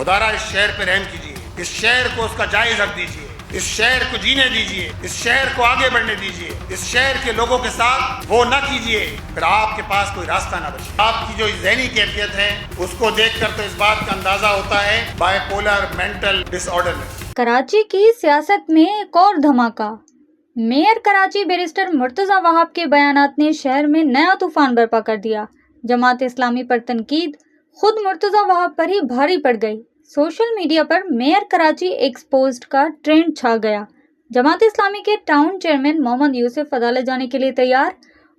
خدارا اس شہر پہ رحم کیجیے, اس شہر کو اس کا جائز حق دیجیے, اس شہر کو جینے دیجیے, اس شہر کو آگے بڑھنے دیجیے, اس شہر کے لوگوں کے ساتھ وہ نہ کیجیے, پھر آپ کے پاس کوئی راستہ نہ بچے. آپ کی جو ذہنی کیفیت ہے اس کو دیکھ کر تو اس بات کا اندازہ ہوتا ہے بائی پولر مینٹل ڈس آرڈرنس. کراچی کی سیاست میں ایک اور دھماکہ. میئر کراچی بیرسٹر مرتضی وہاب کے بیانات نے شہر میں نیا طوفان برپا کر دیا. جماعت اسلامی پر تنقید خود مرتضی وہاب پر ہی بھاری پڑ گئی. سوشل میڈیا پر میئر کراچی ایکسپوزڈ کا ٹرینڈ چھا گیا. جماعت اسلامی کے ٹاؤن چیئرمین محمد یوسف عدالت جانے کے لیے تیار,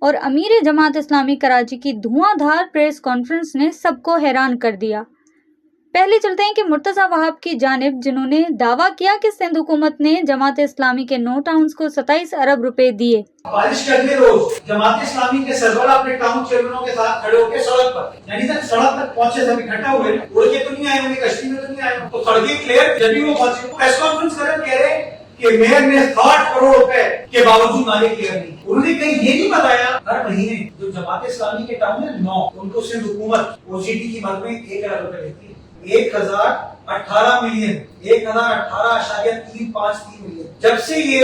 اور امیر جماعت اسلامی کراچی کی دھواں دھار پریس کانفرنس نے سب کو حیران کر دیا. پہلے چلتے ہیں کہ مرتضی وہاب کی جانب جنہوں نے دعویٰ کیا کہ سندھ حکومت نے جماعت اسلامی کے 9 ٹاؤنز کو 27 ارب روپے دیے. بارش کے اگلے روز جماعت اسلامی کے سربراہ اپنے ٹاؤن چیئرمینوں کے ساتھ کھڑے ہو کے سڑک پر, یعنی تک سڑک تک پہنچے, سب اکٹھا ہوئے, اڑ کے تو نہیں آئے ہوں گے, کشتی میں تو نہیں آئے ہوں, تو سڑکیں کلیئر, جب بھی وہ پہنچے پریس کانفرنس کریں, کہہ رہے کہ میئر نے 60 کروڑ روپے کے باوجود نالے کلیئر نہیں. انہوں نے کہیں یہ نہیں بتایا ہر مہینے جو جماعت اسلامی کے ٹاؤن ہے 9 ان کو سندھ حکومت او سی ڈی کی مد میں 1 ارب روپے دیتی ہے. 1018 ملین 1018.353 ملین. جب سے یہ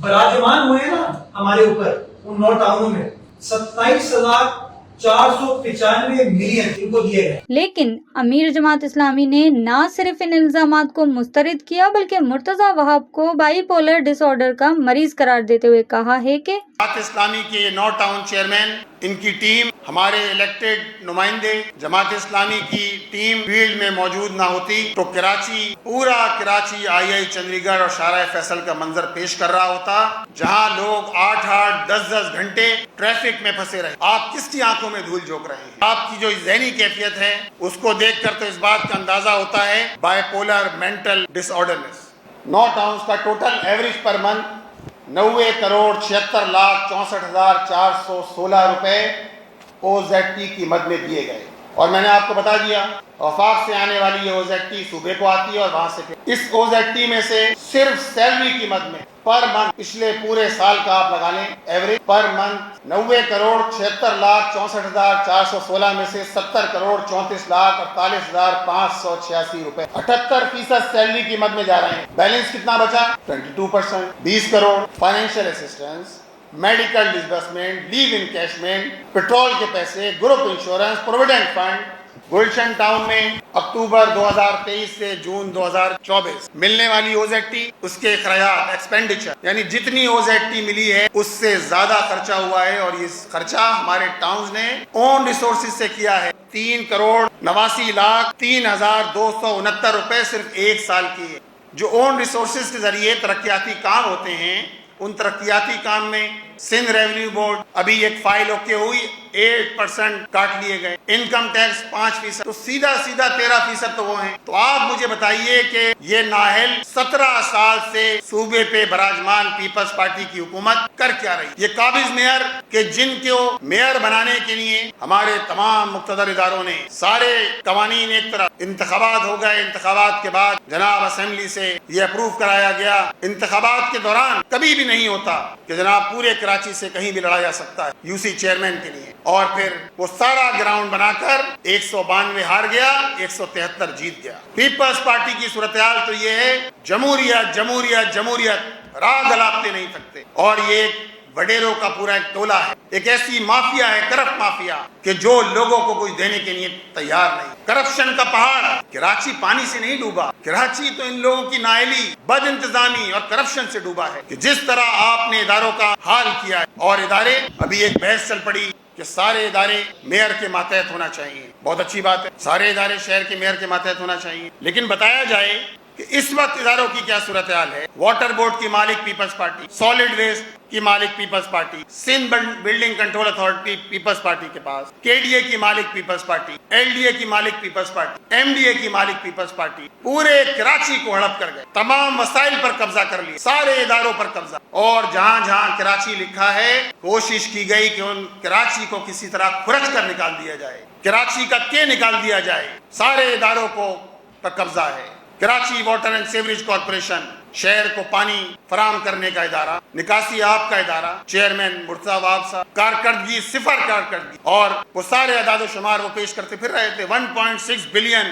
براجمان ہوئے نا ہمارے اوپر ان 9 ٹاؤنوں میں 27,495 ملین ان کو دیے گئے. لیکن امیر جماعت اسلامی نے نہ صرف ان الزامات کو مسترد کیا بلکہ مرتضی وہاب کو بائی پولر ڈس آرڈر کا مریض قرار دیتے ہوئے کہا ہے کہ جماعت اسلامی کے یہ 9 ٹاؤن چیئرمین, ان کی ٹیم, ہمارے الیکٹڈ نمائندے, جماعت اسلامی کی ٹیم فیلڈ میں موجود نہ ہوتی تو کراچی, پورا کراچی آئی چندی گڑھ اور شارع فیصل کا منظر پیش کر رہا ہوتا, جہاں لوگ 8-8 10-10 گھنٹے ٹریفک میں پھنسے رہے. آپ کس کی آنکھوں میں دھول جھونک رہے ہیں؟ آپ کی جو ذہنی کیفیت ہے اس کو دیکھ کر تو اس بات کا اندازہ ہوتا ہے bipolar mental disorders. 9 towns کا ٹوٹل ایوریج پر منتھ 90,76,64,416 روپے او زیڈ ٹی کی مد میں دیے گئے. اور میں نے آپ کو بتا دیا وفاق سے آنے والی یہ او زیڈ ٹی صوبے کو آتی ہے, اور وہاں سے پھر اس او زیڈ ٹی میں سے صرف سیلری کی مد میں پر منتھ پچھلے پورے سال کا آپ لگا لیں ایوریج پر منتھ 90,76,64,416 میں سے 70,34,48,586 روپے 78% سیلری کی مد میں جا رہے ہیں. بیلنس کتنا بچا؟ 22%. 20 crore financial assistance, medical disbursement, leave encashment, petrol کے پیسے, group insurance, provident fund. Gulshan town میں اکتوبر 2023 سے جون 2024 ملنے والی او زیڈ ٹی, اس کے اخراجات ایکسپینڈیچر, یعنی جتنی او زیڈ ٹی ملی ہے اس سے زیادہ خرچہ ہوا ہے, اور یہ خرچہ ہمارے ٹاؤنز نے اون ریسورسز سے کیا ہے. 3,89,03,269 روپے صرف 1 سال کی ہے. جو اون ریسورسز کے ذریعے ترقیاتی کام ہوتے ہیں, ان ترقیاتی کام میں سندھ ریونیو بورڈ ابھی ایک فائل اوکے ہوئی 8% کاٹ لیے گئے, انکم ٹیکس 5%, تو سیدھا 13% تو وہ ہیں. تو آپ مجھے بتائیے کہ یہ نااہل 17 سال سے صوبے پہ براجمان پیپلز پارٹی کی حکومت کر کیا رہی؟ یہ قابض میئر کہ جن کو میئر بنانے کے لیے ہمارے تمام مقتدر اداروں نے سارے قوانین ایک طرف, انتخابات ہو گئے, انتخابات کے بعد جناب اسمبلی سے یہ اپروو کرایا گیا. انتخابات کے دوران کبھی بھی نہیں ہوتا کہ جناب پورے کراچی سے کہیں بھی لڑا جا سکتا ہے یو سی چیئرمین کے لیے, اور پھر وہ سارا گراؤنڈ بنا کر 192 ہار گیا, 173 جیت گیا. پیپلز پارٹی کی صورتحال تو یہ ہے جمہوریت جمہوریت جمہوریت, راہ گلاپتے نہیں تھکتے. اور یہ ایک وڈیروں کا پورا ایک ٹولہ ہے, ایک ایسی مافیا ہے, کرپٹ مافیا, کہ جو لوگوں کو کچھ دینے کے لیے تیار نہیں. کرپشن کا پہاڑ. کراچی پانی سے نہیں ڈوبا, کراچی تو ان لوگوں کی نااہلی, بد انتظامی اور کرپشن سے ڈوبا ہے, کہ جس طرح آپ نے اداروں کا حال کیا ہے. اور ادارے, ابھی ایک بحث چل پڑی کہ سارے ادارے میئر کے ماتحت ہونا چاہیے. بہت اچھی بات ہے, سارے ادارے شہر کے میئر کے ماتحت ہونا چاہیے, لیکن بتایا جائے کہ اس وقت اداروں کی کیا صورتحال ہے. واٹر بورڈ کی مالک پیپلز پارٹی, سالڈ ویسٹ کی مالک Peoples Party, Sindh building control authority Peoples Party کے پاس, کے ڈی اے کی مالک Peoples Party, L D A کی مالک Peoples Party, M D A کی مالک پیپلز پارٹی. پورے کراچی کو ہڑپ کر گئے, تمام وسائل پر قبضہ کر لیے, سارے اداروں پر قبضہ. اور جہاں جہاں کراچی لکھا ہے کوشش کی گئی کہ ان کراچی کو کسی طرح کھرچ کر نکال دیا جائے, کراچی کا کے نکال دیا جائے. سارے اداروں کو پر قبضہ ہے. Karachi water and sewerage corporation, شہر کو پانی فراہم کرنے کا ادارہ, نکاسی آب کا ادارہ, چیئرمین مرتضی وہاب صاحب, کارکردگی صفر کارکردگی. اور وہ سارے اعداد و شمار وہ پیش کرتے پھر رہے تھے. $1.6 بلین